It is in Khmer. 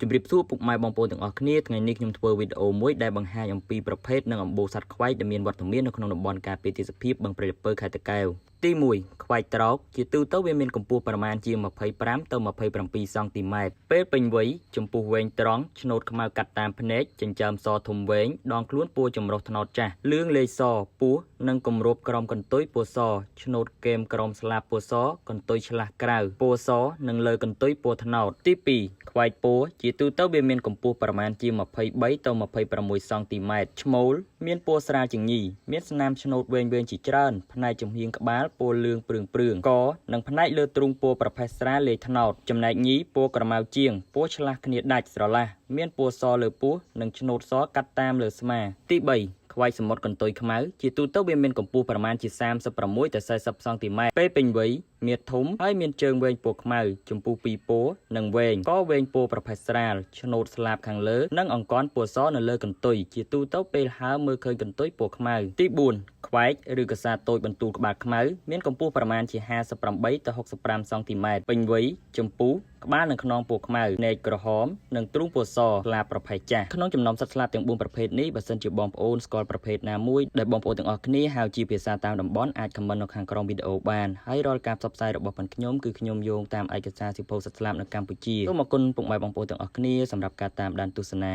ជំរាបសួរពុកម៉ែបងប្អូនទាំងអស់គ្នាថ្ងៃនេះខ្ញុំធ្វើវីដេអូមួយដែលបង្ហាញអំពីប្រភេទនិងអំបូរសត្វខ្វែកដែលមានវត្តមាននៅក្នុងតំបន់ការពារទេសភាពបឹងព្រៃលពើខេត្តតាកែវទី1ខ្វែកត្រោកជាទូទៅវាមានកម្ពស់ប្រមាណជា25ទៅ27សង់ទីម៉ែត្រពេលពេញវ័យចំពោះវែងត្រង់ឆ្នូតខ្មៅកាត់តាមភ្នែកចិញ្ចើមសធំវែងដងខ្លួនពណ៌ចម្រុះត្នោតចាស់លឿងលេខសពោះនិងគម្របក្រោមកន្ទុយពណ៌សឆ្នូតគែមក្រោមស្លាបពណ៌សកន្ទុយឆ្លាស់ក្រៅពណ៌សនិងលើកន្ទុយពណ៌ត្នោតទី2ខ្វែកពោះជាទូទៅវាមានកម្ពស់ប្រមាណជា23ទៅ26សង់ទីម៉ែត្រឈ្មោលមានពណ៌ស្រាលជាងញីមានស្នាមឆ្នូតវែងៗជាច្រើនផ្នែកចំហៀងក្បាលពណ៌លឿងព្រឿងកនិងផ្នែកលើទ្រូងពណ៌ប្រផេះស្រាលលេខត្នោតចំណែកញីពណ៌ក្រមៅជាងពណ៌ឆ្លាស់គ្នាដាច់ស្រឡះមានពណ៌សលើពោះនិងឆ្នូតសកាត់តាមលើស្មាទី3ខ្វែកសមុទ្រកន្ទុយខ្មៅជាទូទៅវាមានកម្ពស់ប្រមាណជា36ទៅ40សង់ទីម៉ែត្រពេលពេញវ័យមានធំហើយមានជើងវែងពណ៌ខ្មៅចំពោះពីរពណ៌និងវែងក៏វែងពណ៌ប្រផេះស្រាលឆ្នូតស្លាបខាងលើនិងអង្កន់ពណ៌សនៅលើកន្ទុយជាទូទៅពេលហើរមើលឃើញកន្ទុយពណ៌ខ្មៅទី4ខ្វែកឬកាសាតូចបន្ទូលក្បាលខ្មៅមានកម្ពស់ប្រមាណជា58ទៅ65សង់ទីម៉ែត្រពេញវ័យចំពោះក្បាលនិងខ្នងពណ៌ខ្មៅភ្នែកក្រហមនិងទ្រូងពណ៌សស្លាបប្រផេះចាស់ក្នុងចំណោមសត្វស្លាបទាំង4ប្រភេទនេះបើសិនជាបងប្អូនស្គាល់ប្រភេទណាមួយដែលបងប្អូនទាំងអស់គ្នាហៅជាភាសាតាមតំបន់អាចខមមិននៅខាងក្រោមវីដេអូបានហើយរាល់ការផ្សព្វផ្សាយរបស់ខ្ញុំគឺខ្ញុំយោងតាមឯកសារសៀវភៅសត្វស្លាបនៅកម្ពុជាសូមអរគុណពុកម៉ែបងប្អូនទាំងអស់គ្នាសម្រាប់ការតាមដានទស្សនា